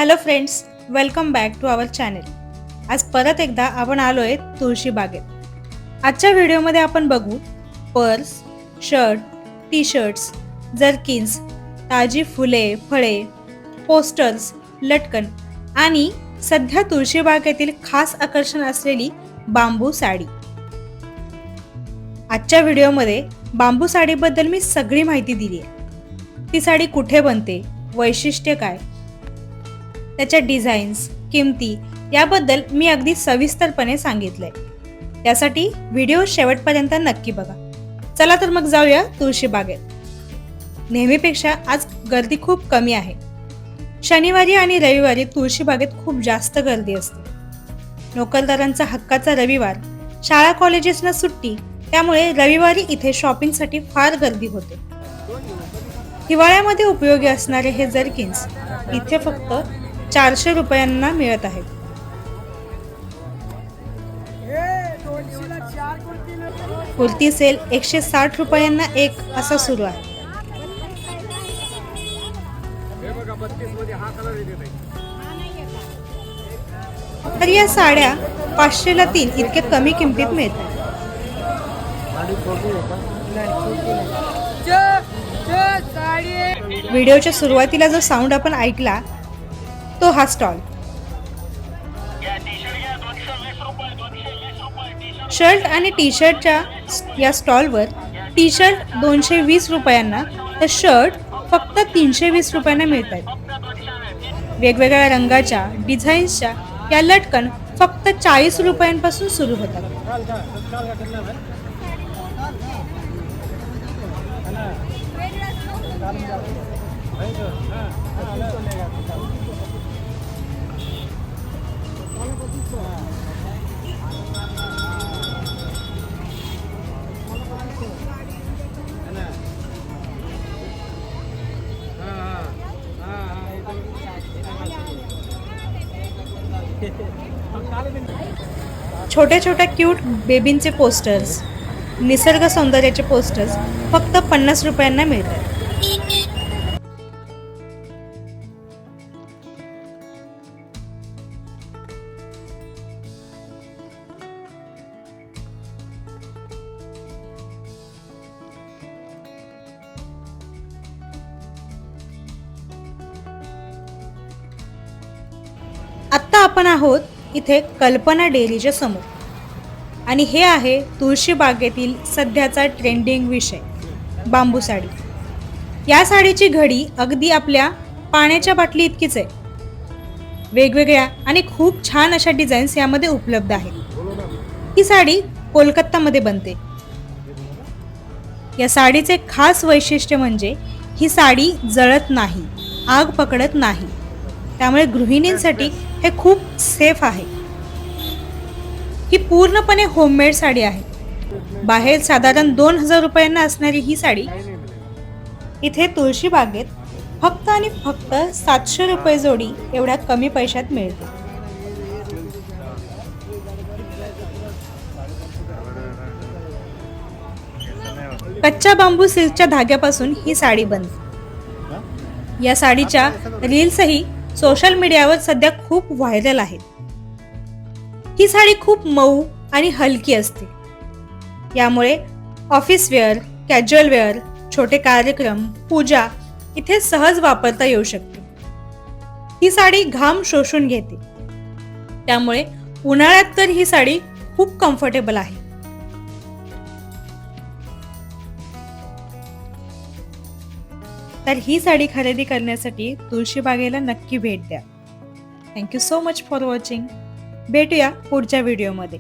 Hello friends, welcome back to our channel. आज परत एकदा आपण आलोय तुळशी बागेत. आजच्या व्हिडिओमध्ये आपण बघू पर्स, शर्ट, टी शर्ट्स, जर्किन्स, ताजी फुले, फळे, पोस्टर्स, लटकन आणि सध्या तुळशी बागेतील खास आकर्षण असलेली बांबू साडी. आजच्या व्हिडिओमध्ये बांबू साडीबद्दल मी सगळी माहिती दिली आहे. ती साडी कुठे बनते, वैशिष्ट्य काय, त्याच्या डिझाईन्स, किमती याबद्दल मी अगदी सविस्तरपणे सांगितलंय. त्यासाठी व्हिडिओ शेवटपर्यंत नक्की बघा. चला तर मग जाऊया तुळशी बागेत. नेहमीपेक्षा आज गर्दी खूप कमी आहे. शनिवारी आणि रविवारी तुळशी बागेत खूप जास्त गर्दी असते. नोकरदारांचा हक्काचा रविवार, शाळा कॉलेजेसना सुट्टी, त्यामुळे रविवारी इथे शॉपिंगसाठी फार गर्दी होते. हिवाळ्यामध्ये उपयोगी असणारे हे जर्किन्स इथे फक्त 400 रुपयांना मिळत आहेत. कुर्ती सेल 160 रुपयांना एक असा सुरू आहे. तर या साड्या 500 ला 3 इतक्या कमी किमतीत मिळतात. व्हिडिओच्या सुरुवातीला जो साऊंड आपण ऐकला तो हा स्टॉल. शर्ट आणि टी शर्टच्या या स्टॉलवर टी शर्ट 220 रुपयांना तर शर्ट फक्त 320 रुपयांना मिळत आहेत. वेगवेगळ्या रंगाच्या डिझाईन्सच्या या लटकन फक्त 40 रुपयांपासून सुरू होतात. छोट्या छोट्या क्यूट बेबींचे पोस्टर्स, निसर्ग सौंदर्याचे पोस्टर्स फक्त 50 रुपयांना मिळतात. आत्ता आपण आहोत इथे कल्पना डेअरीच्या समोर आणि हे आहे तुळशी बागेतील सध्याचा ट्रेंडिंग विषय, बांबू साडी. या साडीची घडी अगदी आपल्या पाण्याच्या बाटली इतकीच आहे. वेगवेगळ्या आणि खूप छान अशा डिझाईन्स यामध्ये उपलब्ध आहेत. ही साडी कोलकातामध्ये बनते. या साडीचे खास वैशिष्ट्य म्हणजे ही साडी जळत नाही, आग पकडत नाही. त्यामुळे गृहिणींसाठी हे खूप सेफ आहे. ही पूर्णपणे होममेड साडी आहे. बाहेर साधारण 2000 रुपयांना असणारी ही साडी इथे तुळशी बागेत फक्त आणि फक्त 700 रुपये जोडी एवढ्या कमी पैशात मिळते. कच्च्या बांबू सिल्कच्या धाग्यापासून ही साडी बनते. या साडीच्या रील्सही सोशल मीडियावर सध्या खूप व्हायरल आहेत. ही साडी खूप मऊ आणि हलकी असते. यामुळे ऑफिस वेअर, कॅज्युअल वेअर, छोटे कार्यक्रम, पूजा इथे सहज वापरता येऊ शकते. ही साडी घाम शोषून घेते. त्यामुळे उन्हाळ्यात तर ही साडी खूप कम्फर्टेबल आहे. तर ही साडी खरेदी करण्यासाठी तुळशी बागेला नक्की भेट द्या. Thank you so much for watching. भेटूया पुढच्या व्हिडिओमध्ये.